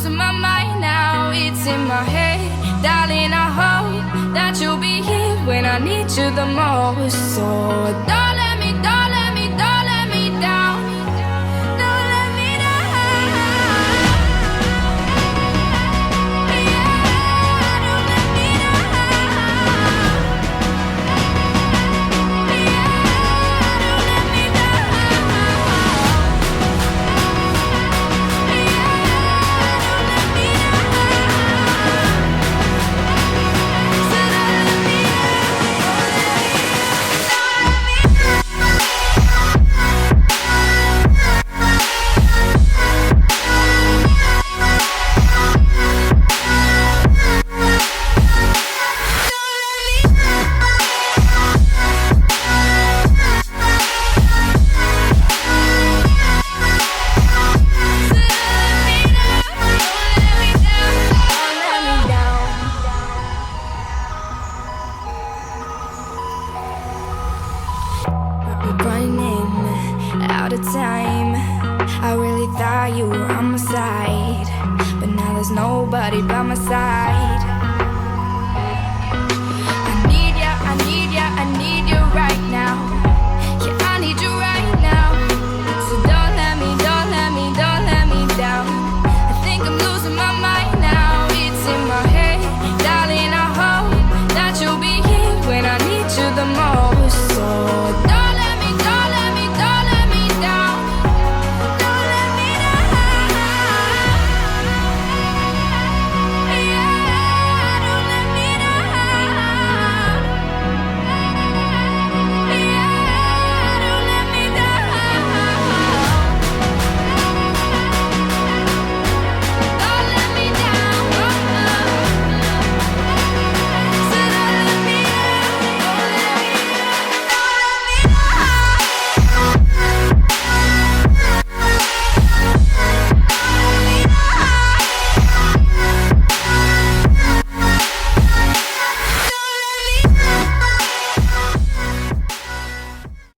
to my mind now, it's in my head. Darling, I hope that you'll be here when I need you the most. So don't let me, don't let me, don't let me down. Don't let me down. Yeah, don't let me down. Yeah, don't let me down. Running out of time. I really thought you were on my side, but now there's nobody by my side.